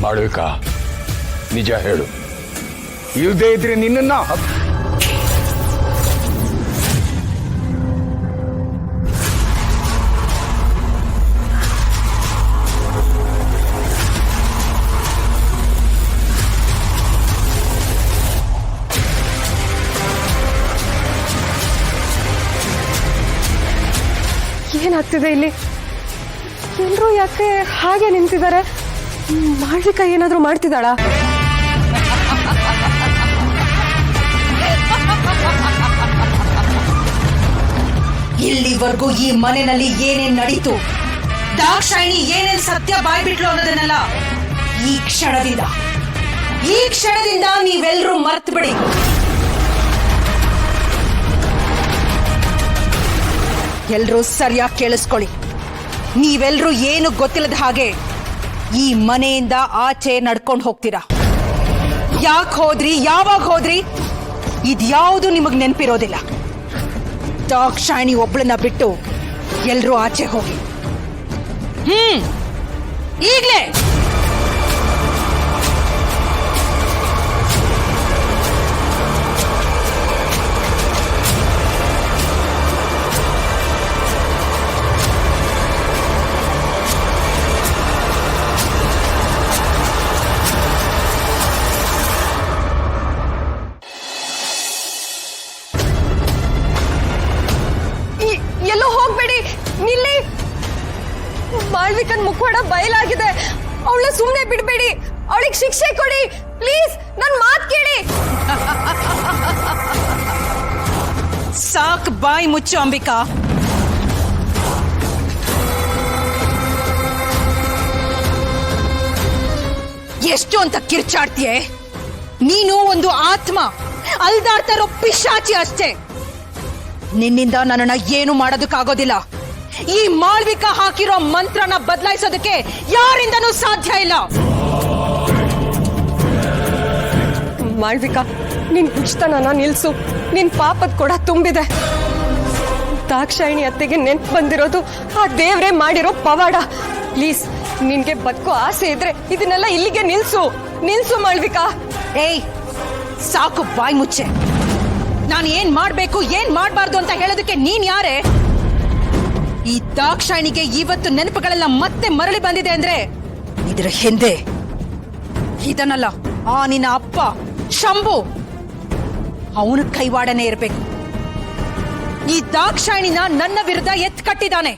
ಮಾಳವಿಕ, ನಿಜ ಹೇಳು. ಇಲ್ದೇ ಇದ್ರೆ ನಿನ್ನ ಏನಾಗ್ತಿದೆ ಇಲ್ಲಿ? ಎಲ್ರೂ ಯಾಕೆ ಹಾಗೆ ನಿಂತಿದ್ದಾರೆ? ಮಾಳವಿಕ ಏನಾದ್ರೂ ಮಾಡ್ತಿದ್ದಾಳಾ? ಇಲ್ಲಿವರೆಗೂ ಈ ಮನೆಯಲ್ಲಿ ಏನೇನ್ ನಡೀತು, ದಾಕ್ಷಾಯಿಣಿ ಏನೇನ್ ಸತ್ಯ ಬಾಯ್ಬಿಟ್ಲು ಅನ್ನೋದನ್ನೆಲ್ಲ ಈ ಕ್ಷಣದಿಂದ ನೀವೆಲ್ಲರೂ ಮರ್ತು ಬಿಡಿ. ಎಲ್ರೂ ಸರಿಯಾಗಿ ಕೇಳಿಸ್ಕೊಳ್ಳಿ. ನೀವೆಲ್ಲರೂ ಏನು ಗೊತ್ತಿಲ್ಲದ ಹಾಗೆ ಈ ಮನೆಯಿಂದ ಆಚೆ ನಡ್ಕೊಂಡು ಹೋಗ್ತೀರಾ. ಯಾಕೆ ಹೋದ್ರಿ, ಯಾವಾಗ ಹೋದ್ರಿ, ಇದ್ಯಾವುದು ನಿಮಗ್ ನೆನಪಿರೋದಿಲ್ಲ. ದಾಕ್ಷಾಯಿಣಿ ಒಬ್ಳನ್ನ ಬಿಟ್ಟು ಎಲ್ರೂ ಆಚೆ ಹೋಗಿ. ಈಗ್ಲೇ ಎಲ್ಲೋ ಹೋಗ್ಬೇಡಿ, ನಿಲ್ಲಿ. ಮಾಳ್ವಿಕನ್ ಮುಖವಾಡ ಬಯಲಾಗಿದೆ. ಅವಳ ಸುಮ್ಮನೆ ಬಿಡ್ಬೇಡಿ, ಅವಳಿಗೆ ಶಿಕ್ಷೆ ಕೊಡಿ ಪ್ಲೀಸ್. ನನ್ ಮಾತ್ ಕೇಳಿ. ಸಾಕ್, ಬಾಯಿ ಮುಚ್ಚು ಅಂಬಿಕಾ. ಎಷ್ಟು ಅಂತ ಕಿರ್ಚಾಡ್ತೀಯೆ? ನೀನು ಒಂದು ಆತ್ಮ, ಅಲ್ದಾಡ್ತಾ ಇರೋ ಪಿಶಾಚಿ ಅಷ್ಟೇ. ನಿನ್ನಿಂದ ನನ್ನನ್ನ ಏನು ಮಾಡೋದಕ್ಕಾಗೋದಿಲ್ಲ. ಈ ಮಾಳ್ವಿಕಾ ಹಾಕಿರೋ ಮಂತ್ರನ ಬದಲಾಯಿಸೋದಕ್ಕೆ ಯಾರಿಂದನೂ ಸಾಧ್ಯ ಇಲ್ಲ. ಮಾಳ್ವಿಕಾ, ನಿನ್ ಹುಚ್ಚತನನ ನಿಲ್ಸು. ನಿನ್ ಪಾಪದ ಕೂಡ ತುಂಬಿದೆ. ದಾಕ್ಷಾಯಿಣಿ ಅತ್ತೆಗೆ ನೆನ್ಪು ಬಂದಿರೋದು ಆ ದೇವ್ರೇ ಮಾಡಿರೋ ಪವಾಡ. ಪ್ಲೀಸ್, ನಿನ್ಗೆ ಬದುಕೋ ಆಸೆ ಇದ್ರೆ ಇದನ್ನೆಲ್ಲ ಇಲ್ಲಿಗೆ ನಿಲ್ಸು ಮಾಳ್ವಿಕಾ. ಏಯ್, ಸಾಕು, ಬಾಯಿ ಮುಚ್ಚೆ. ನಾನು ಏನ್ ಮಾಡ್ಬೇಕು, ಏನ್ ಮಾಡ್ಬಾರ್ದು ಅಂತ ಹೇಳೋದಕ್ಕೆ ನೀನ್ ಯಾರೇ? ಈ ದಾಕ್ಷಾಯಿಣಿಗೆ ಇವತ್ತು ನೆನಪುಗಳೆಲ್ಲ ಮತ್ತೆ ಮರಳಿ ಬಂದಿದೆ ಅಂದ್ರೆ ಇದ್ರ ಹಿಂದೆ ಇದನ್ನಲ್ಲ, ಆ ನಿನ್ನ ಅಪ್ಪ ಶಂಭು, ಅವನ ಕೈವಾಡನೆ ಇರ್ಬೇಕು. ಈ ದಾಕ್ಷಾಯಿಣಿನ ನನ್ನ ವಿರುದ್ಧ ಎತ್ ಕಟ್ಟಿದ್ದಾನೆ.